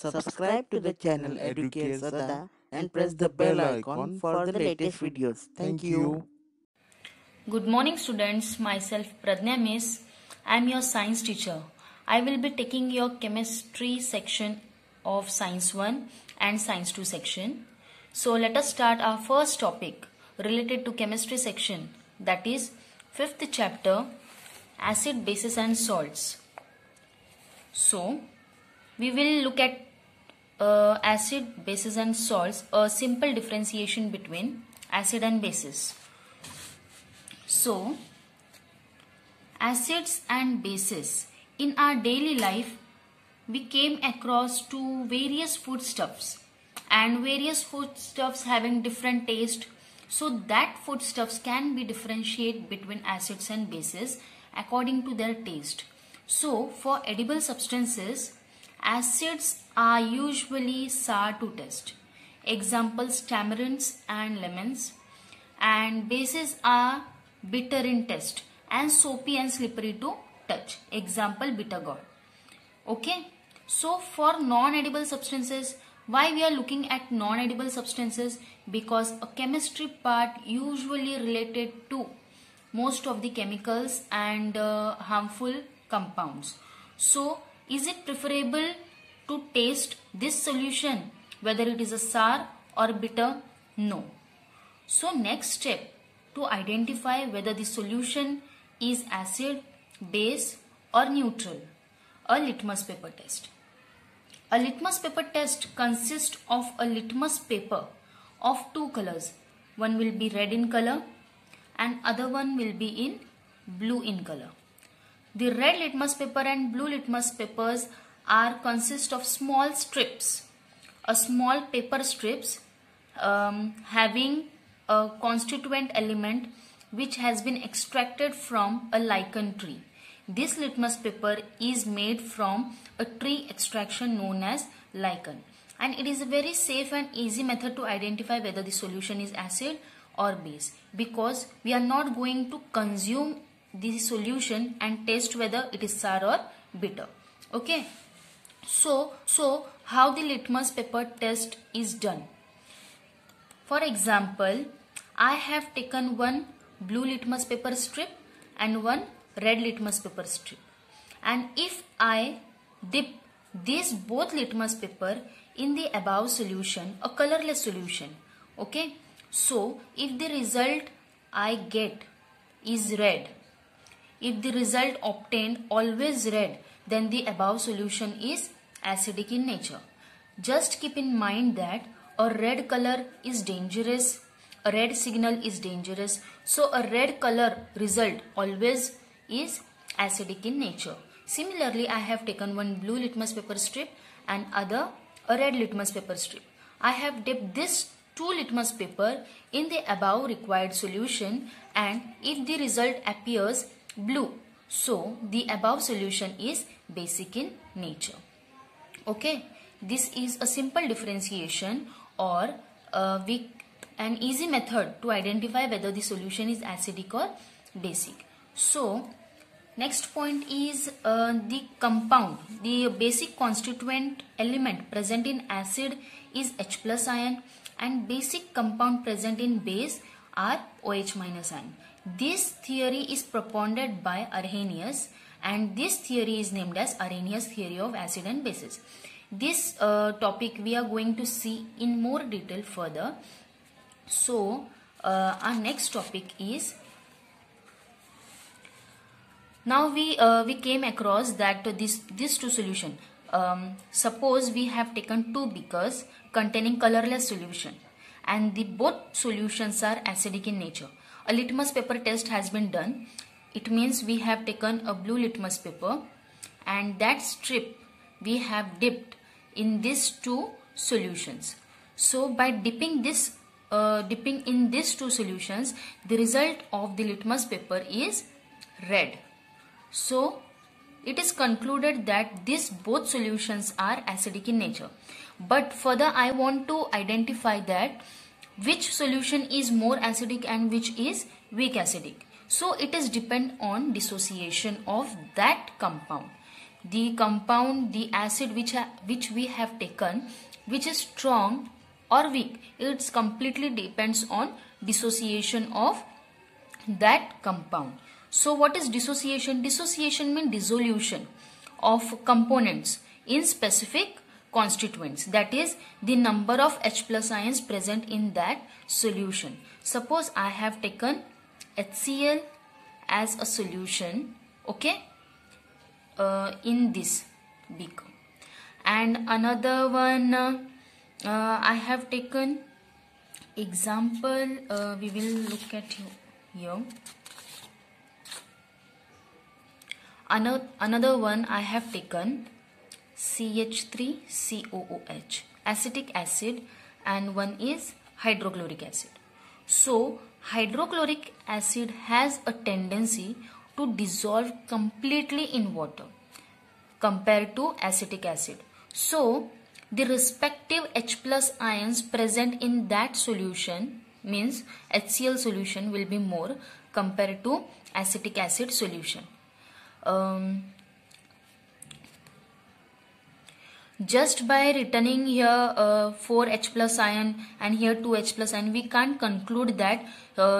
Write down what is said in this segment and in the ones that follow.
Subscribe to the channel Educate Sada and press the bell icon for the latest videos. Thank you. Good morning students, myself Pradnya Miss. I am your science teacher. I will be taking your chemistry section of science 1 and science 2 section. So let us start our first topic related to chemistry section, that is 5th chapter, acid, bases and salts. So we will look at acid, bases and salts, a simple differentiation between acid and bases. So, acids and bases. In our daily life, we came across to various foodstuffs and various foodstuffs having different taste. So that foodstuffs can be differentiated between acids and bases according to their taste. So for edible substances, acids are usually sour to taste. Examples, tamarinds and lemons. And bases are bitter in taste and soapy and slippery to touch. Example, bitter gourd. Okay. So for non-edible substances, why we are looking at non-edible substances? Because a chemistry part usually related to most of the chemicals and harmful compounds. So is it preferable to taste this solution whether it is a sour or bitter? No. So next step, to identify whether the solution is acid, base or neutral, a litmus paper test. A litmus paper test consists of a litmus paper of two colors. One will be red in color and other one will be in blue in color. The red litmus paper and blue litmus papers consist of small strips, a small paper strips having a constituent element which has been extracted from a lichen tree. This litmus paper is made from a tree extraction known as lichen, and it is a very safe and easy method to identify whether the solution is acid or base, because we are not going to consume the solution and taste whether it is sour or bitter. Okay, so how the litmus paper test is done? For example, I have taken one blue litmus paper strip and one red litmus paper strip, and if I dip these both litmus paper in the above solution, a colorless solution, okay, so if the result I get is red, if the result obtained always red, then the above solution is acidic in nature. Just keep in mind that a red color is dangerous, a red signal is dangerous. So a red color result always is acidic in nature. Similarly, I have taken one blue litmus paper strip and other a red litmus paper strip. I have dipped this two litmus paper in the above required solution, and if the result appears blue, so the above solution is basic in nature. Okay, this is a simple differentiation or an easy method to identify whether the solution is acidic or basic. So next point is the compound. The basic constituent element present in acid is H plus ion, and basic compound present in base are OH minus ion. This theory is propounded by Arrhenius, and this theory is named as Arrhenius theory of acid and bases. This topic we are going to see in more detail further. So our next topic is, now we came across that these two solution. Suppose we have taken two beakers containing colorless solution, and the both solutions are acidic in nature. A litmus paper test has been done. It means we have taken a blue litmus paper and that strip we have dipped in these two solutions. So by dipping in these two solutions, the result of the litmus paper is red. So it is concluded that these both solutions are acidic in nature. But further I want to identify that which solution is more acidic and which is weak acidic. So it is depend on dissociation of that compound. the compound, the acid which we have taken, which is strong or weak. It completely depends on dissociation of that compound. So what is dissociation? Dissociation means dissolution of components in specific constituents, that is the number of H plus ions present in that solution. Suppose I have taken HCl as a solution, okay, in this beaker, and another one I have taken example, we will look at here. Another one I have taken CH3COOH, acetic acid, and one is hydrochloric acid. So hydrochloric acid has a tendency to dissolve completely in water compared to acetic acid. So the respective H plus ions present in that solution, means HCl solution, will be more compared to acetic acid solution. Just by returning here 4 H plus ion and here 2 H plus ion, we can't conclude that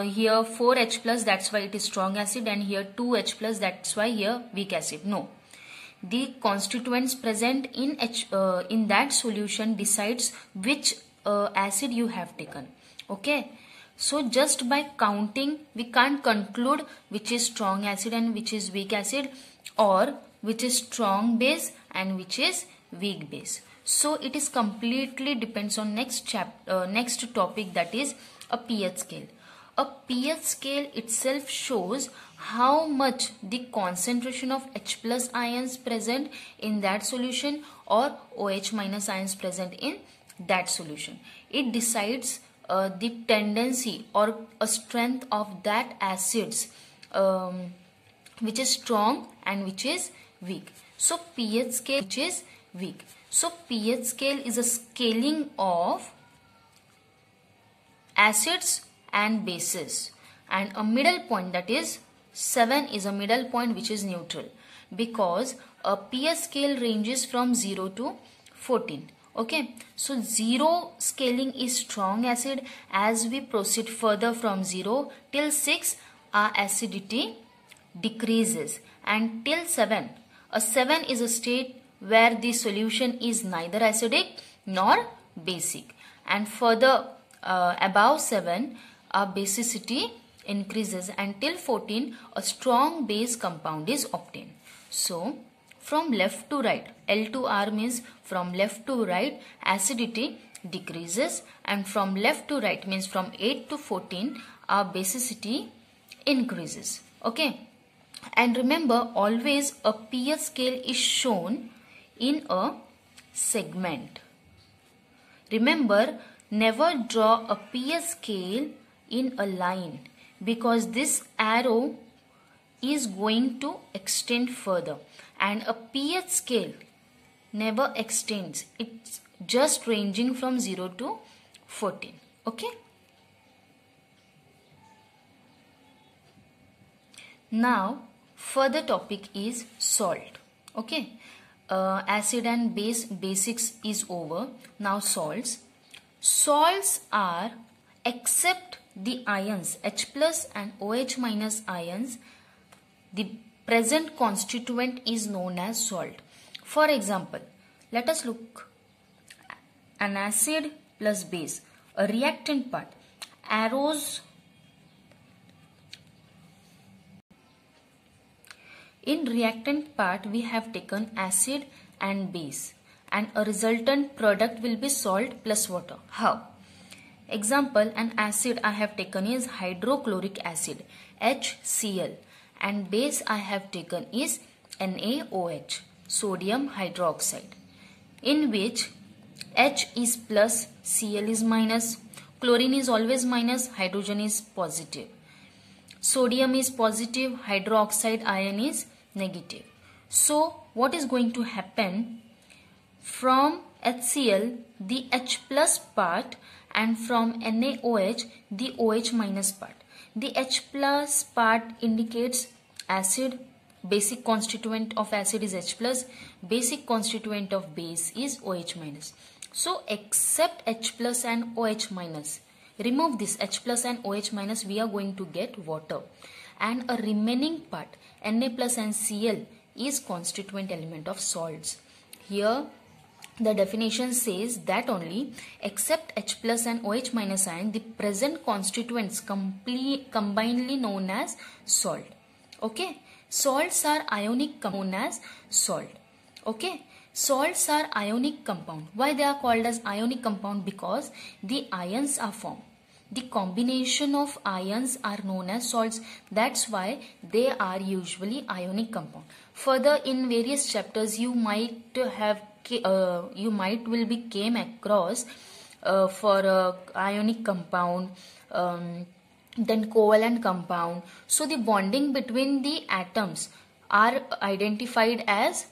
here 4 H plus, that's why it is strong acid, and here 2 H plus, that's why here weak acid. No, the constituents present in in that solution decides which acid you have taken. Okay, so just by counting we can't conclude which is strong acid and which is weak acid, or which is strong base and which is weak base. So it is completely depends on next topic, that is a pH scale. A pH scale itself shows how much the concentration of H plus ions present in that solution or OH minus ions present in that solution. It decides the tendency or a strength of that acids, which is strong and which is weak. So pH scale which is weak. So pH scale is a scaling of acids and bases, and a middle point, that is 7 is a middle point which is neutral, because a pH scale ranges from 0 to 14. Okay, so 0 scaling is strong acid. As we proceed further from 0 till 6, our acidity decreases, and till 7, a 7 is a state where the solution is neither acidic nor basic, and further above 7 our basicity increases, until 14 a strong base compound is obtained. So from left to right, L to R means from left to right acidity decreases, and from left to right means from 8 to 14 our basicity increases. Okay, and remember, always a pH scale is shown in a segment. Remember, never draw a pH scale in a line, because this arrow is going to extend further, and a pH scale never extends. It's just ranging from 0 to 14. Okay. Now further topic is salt. Okay, acid and basics is over. Now salts. Salts are, except the ions H plus and OH minus ions, the present constituent is known as salt. For example, let us look an acid plus base, a reactant part, arrows. In reactant part we have taken acid and base, and a resultant product will be salt plus water. How? Example, an acid I have taken is hydrochloric acid, HCl, and base I have taken is NaOH, sodium hydroxide, in which H is plus, Cl is minus, chlorine is always minus, hydrogen is positive, sodium is positive, hydroxide ion is negative. So what is going to happen? From HCl the H plus part, and from NaOH the OH minus part. The H plus part indicates acid Basic constituent of acid is H plus. Basic constituent of base is OH minus. So except H plus and OH minus, remove this H plus and OH minus, we are going to get water. And a remaining part, Na plus and Cl, is constituent element of salts. Here the definition says that only except H plus and OH minus ion, the present constituents combinedly known as salt. Okay. Salts are ionic known as salt. Okay. Salts are ionic compound. Why they are called as ionic compound? Because the ions are formed. The combination of ions are known as salts. That's why they are usually ionic compound. Further, in various chapters, you might will be came across for ionic compound, then covalent compound. So the bonding between the atoms are identified as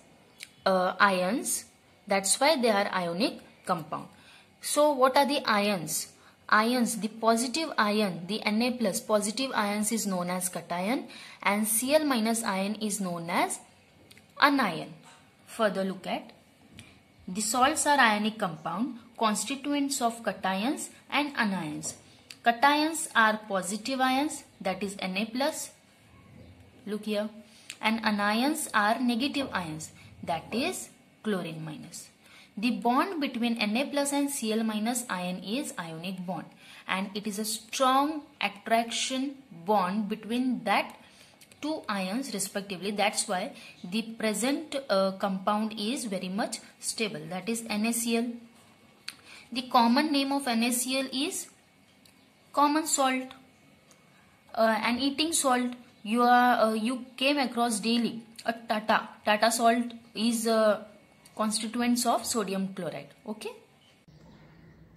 ions. That's why they are ionic compound. So what are the ions? Ions, the positive ion, the Na plus positive ions is known as cation, and Cl minus ion is known as anion. Further look at the salts are ionic compound, constituents of cations and anions. Cations are positive ions, that is Na plus, look here, and anions are negative ions, that is chlorine minus. The bond between Na plus and Cl minus ion is ionic bond, and it is a strong attraction bond between that two ions respectively. That's why the present compound is very much stable, that is NaCl. The common name of NaCl is common salt. An eating salt you came across daily, a Tata salt is constituents of sodium chloride. Okay.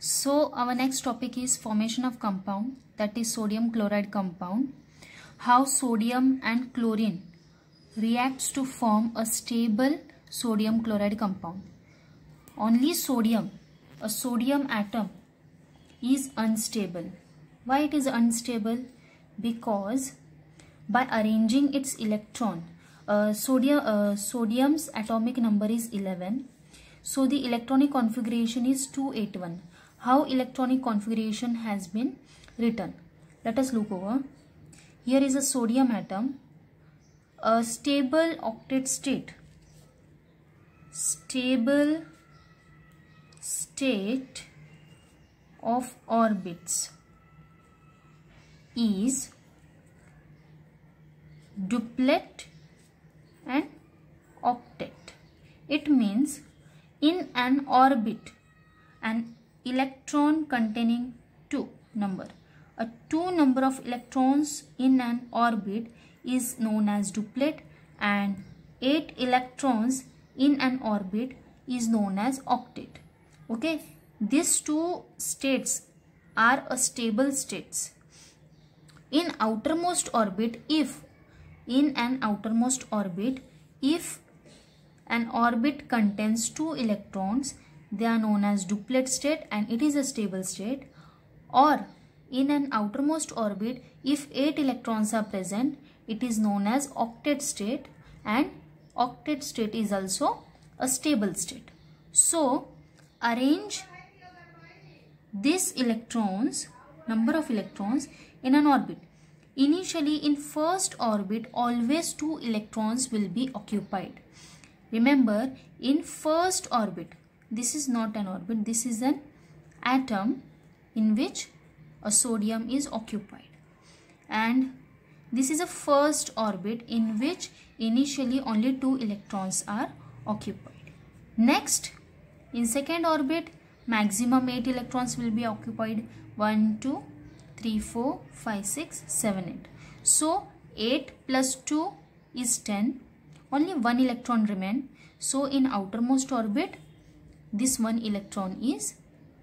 So our next topic is formation of compound, that is sodium chloride compound. How sodium and chlorine reacts to form a stable sodium chloride compound. Only sodium, a sodium atom, is unstable. Why it is unstable? Because by arranging its electron, sodium's atomic number is 11. So the electronic configuration is 281. How electronic configuration has been written? Let us look over. Here is a sodium atom, a stable octet state. Stable state of orbits is duplet and octet. It means in an orbit, an electron containing 2 number. A 2 number of electrons in an orbit is known as duplet, and 8 electrons in an orbit is known as octet. Okay, these two states are a stable states. In outermost orbit, if an orbit contains 2 electrons, they are known as duplet state and it is a stable state. Or in an outermost orbit, if 8 electrons are present, it is known as octet state, and octet state is also a stable state. So arrange these electrons, number of electrons in an orbit. Initially in first orbit, always 2 electrons will be occupied. Remember, in first orbit, this is not an orbit, this is an atom in which a sodium is occupied, and this is a first orbit in which initially only 2 electrons are occupied. Next, in second orbit, maximum 8 electrons will be occupied. 1, 2, 3, 4, 5, 6, 7, 8. So 8 plus 2 is 10. Only 1 electron remain. So in outermost orbit, this 1 electron is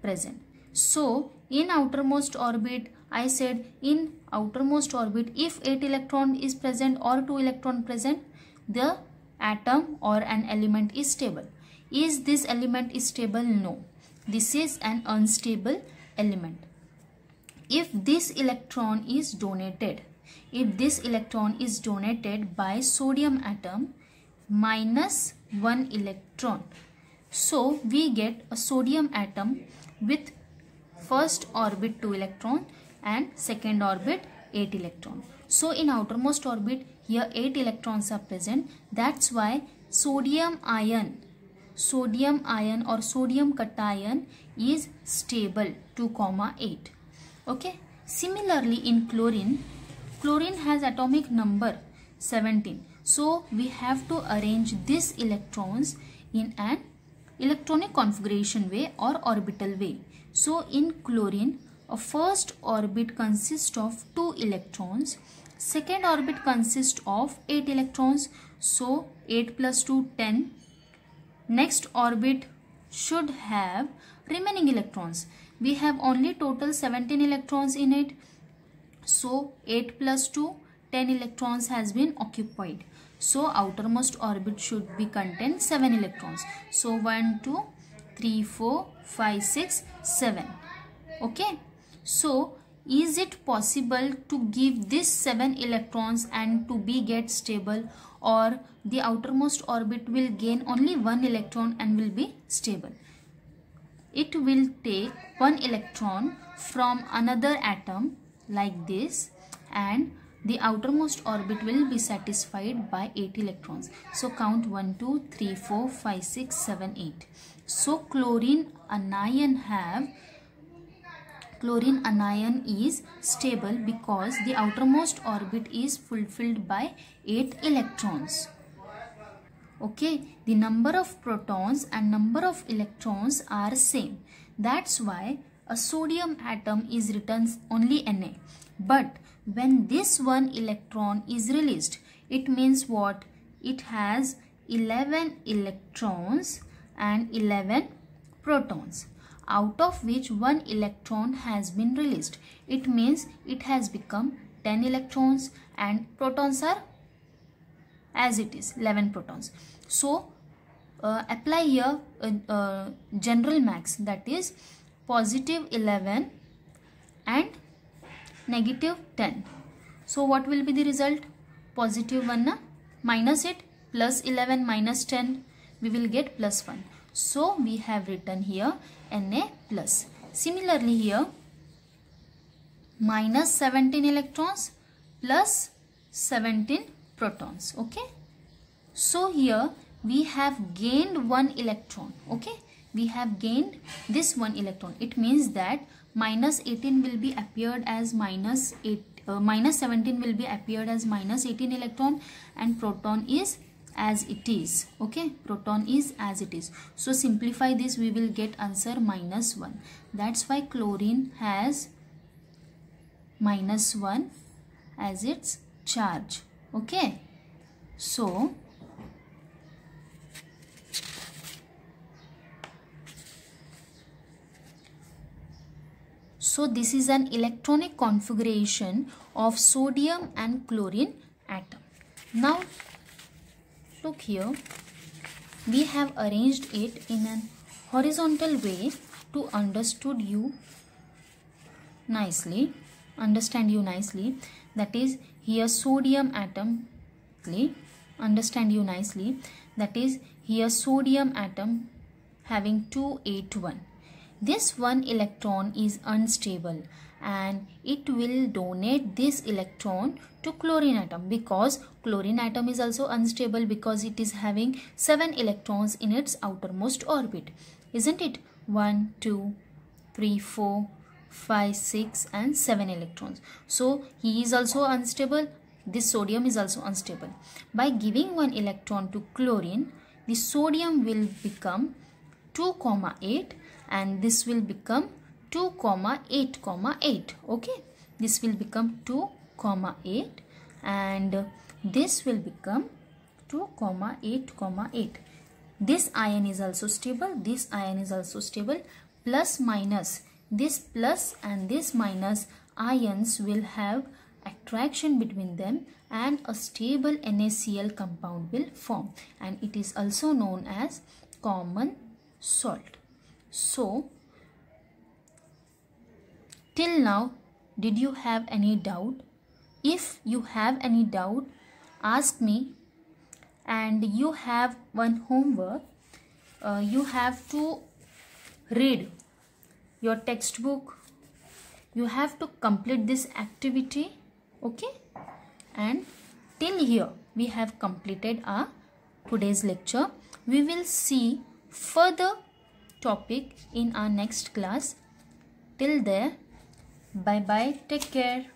present. So in outermost orbit, I said in outermost orbit, if 8 electron is present or 2 electron present, the atom or an element is stable. Is this element is stable? No. This is an unstable element. If this electron is donated, if this electron is donated by sodium atom minus 1 electron. So we get a sodium atom with first orbit 2 electron and second orbit 8 electron. So in outermost orbit here 8 electrons are present. That's why sodium ion or sodium cation is stable 2,8. Okay. Similarly in chlorine has atomic number 17. So we have to arrange these electrons in an electronic configuration way or orbital way. So in chlorine, a first orbit consists of 2 electrons, second orbit consists of 8 electrons. So 8 plus 2, 10. Next orbit should have remaining electrons. We have only total 17 electrons in it. So 8 plus 2, 10 electrons has been occupied. So outermost orbit should be contain 7 electrons. So 1, 2, 3, 4, 5, 6, 7. Okay. So is it possible to give this 7 electrons and to be get stable, or the outermost orbit will gain only 1 electron and will be stable? It will take 1 electron from another atom like this, and the outermost orbit will be satisfied by 8 electrons. So count 1, 2, 3, 4, 5, 6, 7, 8. So chlorine anion is stable because the outermost orbit is fulfilled by 8 electrons. Okay, the number of protons and number of electrons are same. That's why a sodium atom is written only Na. But when this 1 electron is released, it means what? It has 11 electrons and 11 protons, out of which 1 electron has been released. It means it has become 10 electrons and protons are as it is 11 protons. So apply here general max, that is positive 11 and negative 10. So what will be the result? Positive 1 na? Minus it, plus 11 minus 10, we will get plus 1. So we have written here Na plus. Similarly here minus 17 electrons plus 17 protons. Okay. So here we have gained 1 electron. Okay. We have gained this 1 electron. It means that minus 18 will be appeared as minus 17 will be appeared as minus 18 electron, and proton is as it is. Okay, proton is as it is. So simplify this, we will get answer minus 1. That's why chlorine has minus 1 as its charge. Okay, so this is an electronic configuration of sodium and chlorine atom. Now look here, we have arranged it in an horizontal way to understand you nicely. That is here sodium atom. Understand you nicely. That is here sodium atom having 2, 8, 1. This 1 electron is unstable and it will donate this electron to chlorine atom, because chlorine atom is also unstable because it is having 7 electrons in its outermost orbit, isn't it? 1, 2, 3, 4, 5, 6 and 7 electrons. So he is also unstable. This sodium is also unstable. By giving 1 electron to chlorine, the sodium will become 2, 8 and this will become 2, 8, 8. Okay, this will become 2, 8 and this will become 2, 8, 8. This ion is also stable. This ion is also stable. Plus minus, this plus and this minus ions will have attraction between them and a stable NaCl compound will form, and it is also known as common salt. So till now, did you have any doubt? If you have any doubt, ask me. And you have one homework. You have to read your textbook. You have to complete this activity. Okay? And till here we have completed our today's lecture. We will see further topic in our next class. Till there, bye bye, take care.